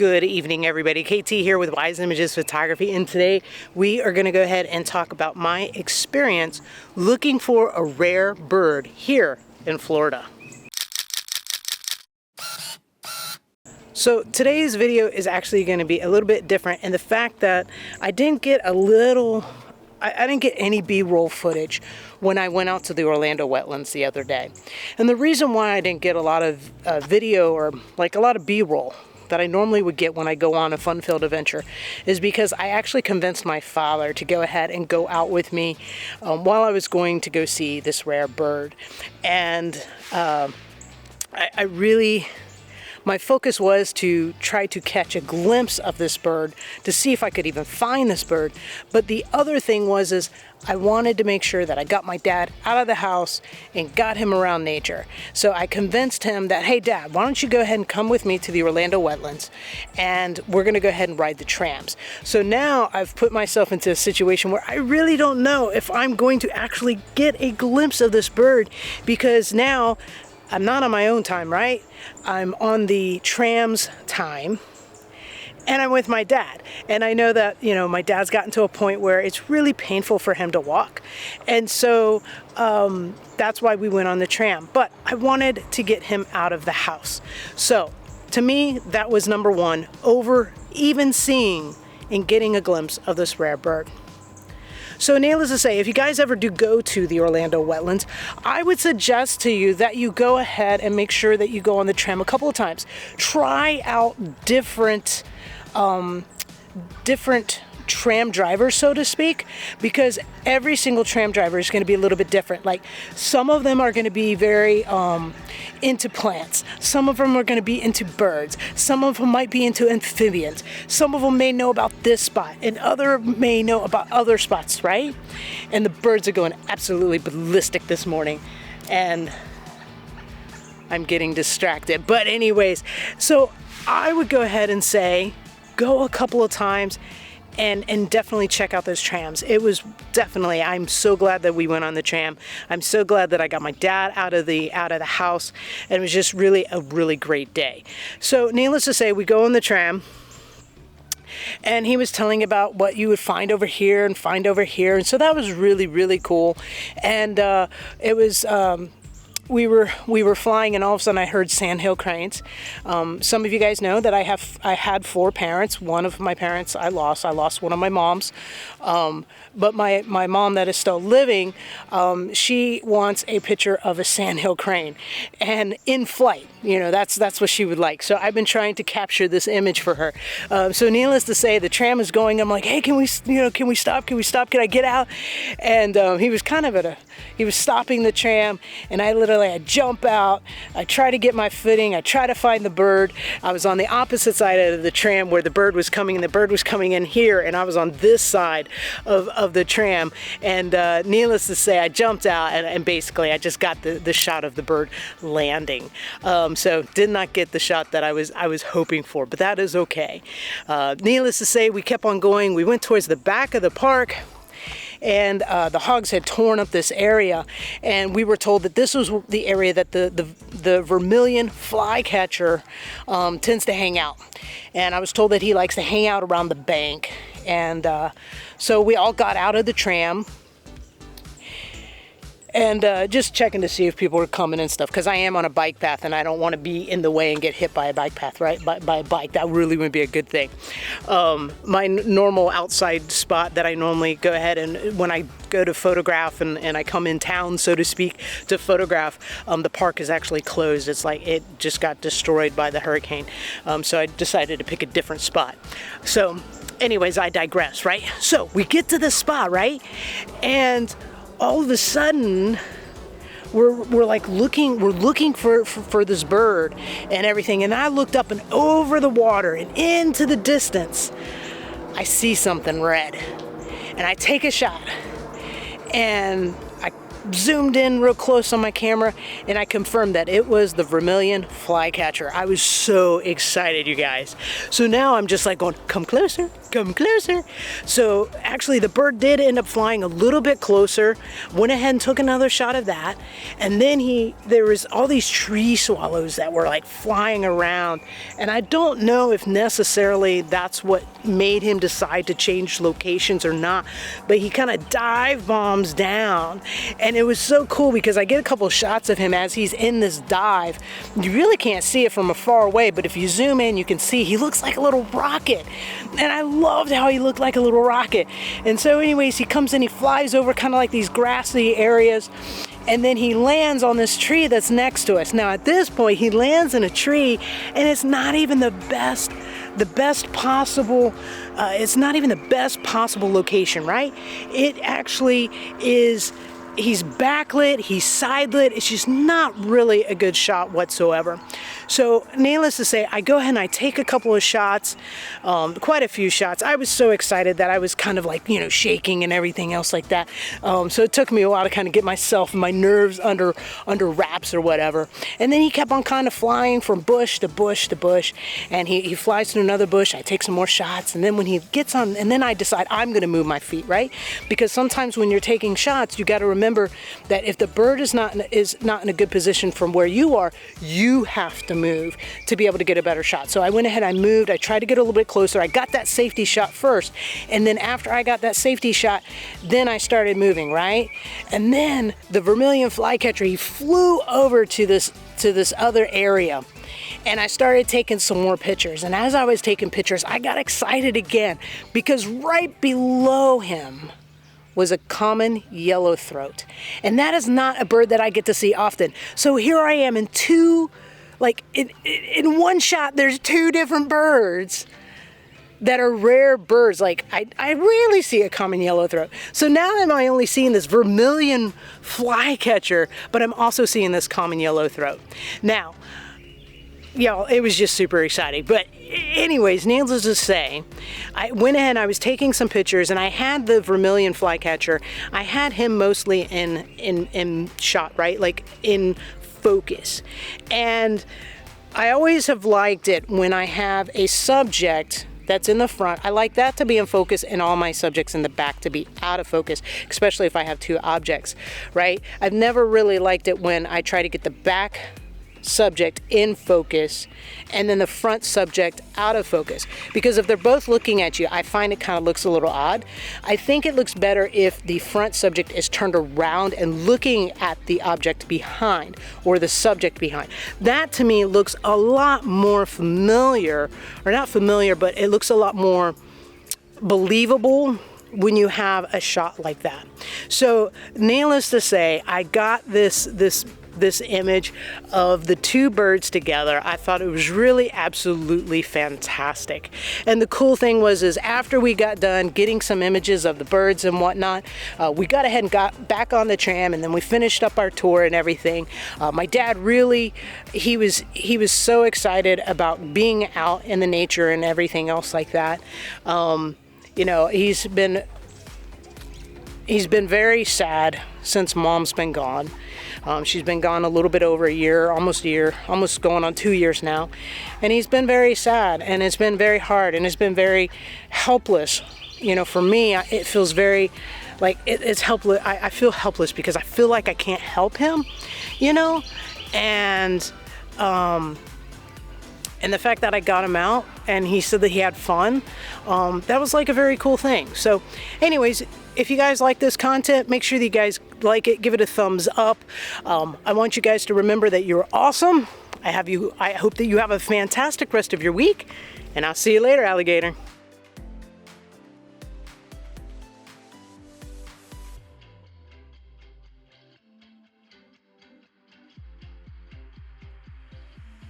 Good evening, everybody. KT here with Wise Images Photography, and today we are going to go ahead and talk about my experience looking for a rare bird here in Florida. So today's video is actually going to be a little bit different in the fact that I didn't get any B-roll footage when I went out to the Orlando Wetlands the other day. And the reason why I didn't get a lot of video or like a lot of B-roll that I normally would get when I go on a fun-filled adventure is because I actually convinced my father to go ahead and go out with me while I was going to go see this rare bird. And my focus was to try to catch a glimpse of this bird to see if I could even find this bird. But the other thing was I wanted to make sure that I got my dad out of the house and got him around nature. So I convinced him that, hey Dad, why don't you go ahead and come with me to the Orlando Wetlands and we're gonna go ahead and ride the trams. So now I've put myself into a situation where I really don't know if I'm going to actually get a glimpse of this bird, because now I'm not on my own time, right? I'm on the tram's time, and I'm with my dad. And I know that, my dad's gotten to a point where it's really painful for him to walk. And so that's why we went on the tram. But I wanted to get him out of the house. So to me, that was number one over even seeing and getting a glimpse of this rare bird. So needless to say, if you guys ever do go to the Orlando Wetlands, I would suggest to you that you go ahead and make sure that you go on the tram a couple of times. Try out different tram drivers, so to speak, because every single tram driver is going to be a little bit different. Like, some of them are going to be very into plants, some of them are going to be into birds, some of them might be into amphibians, some of them may know about this spot and other may know about other spots, right? And the birds are going absolutely ballistic this morning, and I'm getting distracted. But anyways, so I would go ahead and say go a couple of times and definitely check out those trams. It was definitely, I'm so glad that we went on the tram. I'm so glad that I got my dad out of the house, and it was just really a really great day. So needless to say, we go on the tram, and he was telling about what you would find over here and find over here, and so that was really, really cool. And it was we were flying, and all of a sudden I heard sandhill cranes. Some of you guys know that I had four parents. One of my parents I lost one of my moms, but my mom that is still living, she wants a picture of a sandhill crane, and in flight. That's what she would like. So I've been trying to capture this image for her. So needless to say, the tram is going. I'm like, hey, can we stop? Can I get out? And he was stopping the tram, and I jump out. I try to get my footing. I try to find the bird. I was on the opposite side of the tram where the bird was coming, and the bird was coming in here, and I was on this side of the tram. And needless to say, I jumped out, and basically I just got the shot of the bird landing. So did not get the shot that I was hoping for, but that is okay. Needless to say, we kept on going. We went towards the back of the park, and the hogs had torn up this area, and we were told that this was the area that the Vermillion Flycatcher tends to hang out. And I was told that he likes to hang out around the bank. And so we all got out of the tram, and just checking to see if people were coming and stuff, because I am on a bike path and I don't want to be in the way and get hit by a bike path, right? By a bike. That really wouldn't be a good thing. My normal outside spot that I normally go ahead and when I go to photograph and I come in town, so to speak, to photograph, the park is actually closed. It's like it just got destroyed by the hurricane. So I decided to pick a different spot. So anyways, I digress, right? So we get to this spot, right? And all of a sudden, we're looking for this bird and everything. And I looked up and over the water and into the distance, I see something red. And I take a shot, and I zoomed in real close on my camera, and I confirmed that it was the Vermillion Flycatcher. I was so excited, you guys. So now I'm just like going, come closer, come closer. So actually the bird did end up flying a little bit closer, went ahead and took another shot of that. And then there was all these tree swallows that were like flying around. And I don't know if necessarily that's what made him decide to change locations or not, but he kind of dive bombs down. And it was so cool because I get a couple of shots of him as he's in this dive. You really can't see it from far away, but if you zoom in, you can see he looks like a little rocket. And I loved how he looked like a little rocket. And so anyways, he comes in, he flies over kind of like these grassy areas, and then he lands on this tree that's next to us. Now at this point, he lands in a tree, and it's not even the best possible, it's not even the best possible location, right? It actually is. He's backlit, he's sidelit, it's just not really a good shot whatsoever. So needless to say, I go ahead and I take a couple of shots, quite a few shots. I was so excited that I was kind of like, shaking and everything else like that. So it took me a while to kind of get myself and my nerves under wraps or whatever. And then he kept on kind of flying from bush to bush to bush, and he flies to another bush. I take some more shots, and then when he gets on, and then I decide I'm gonna move my feet, right? Because sometimes when you're taking shots, you gotta remember that if the bird is not in a good position from where you are, you have to move to be able to get a better shot. So I went ahead, I moved, I tried to get a little bit closer. I got that safety shot first, and then after I got that safety shot, then I started moving, right? And then the Vermillion Flycatcher, he flew over to this other area. And I started taking some more pictures. And as I was taking pictures, I got excited again because right below him was a common yellowthroat. And that is not a bird that I get to see often. So here I am in in one shot, there's two different birds that are rare birds. Like I rarely see a common yellowthroat. So now I'm not only seeing this Vermillion Flycatcher, but I'm also seeing this common yellowthroat. Now, y'all, it was just super exciting. But anyways, needless to say, I went ahead and I was taking some pictures, and I had the Vermillion Flycatcher. I had him mostly in shot, right? Like in focus. And I always have liked it when I have a subject that's in the front. I like that to be in focus and all my subjects in the back to be out of focus, especially if I have two objects, right? I've never really liked it when I try to get the back subject in focus and then the front subject out of focus, because if they're both looking at you, I find it kind of looks a little odd. I think it looks better if the front subject is turned around and looking at the object behind, or the subject behind. That to me looks a lot more familiar, or not familiar, but it looks a lot more believable when you have a shot like that. So needless to say, I got this image of the two birds together. I thought it was really absolutely fantastic. And the cool thing was after we got done getting some images of the birds and whatnot, we got ahead and got back on the tram, and then we finished up our tour and everything. My dad really, he was so excited about being out in the nature and everything else like that. He's been very sad since Mom's been gone. She's been gone a little bit over a year, almost going on 2 years now. And he's been very sad, and it's been very hard, and it's been very helpless. For me, it feels very like it's helpless. I feel helpless because I feel like I can't help him, and the fact that I got him out and he said that he had fun, that was like a very cool thing. So anyways, if you guys like this content, make sure that you guys like it, give it a thumbs up. I want you guys to remember that you're awesome. I hope that you have a fantastic rest of your week, and I'll see you later, alligator.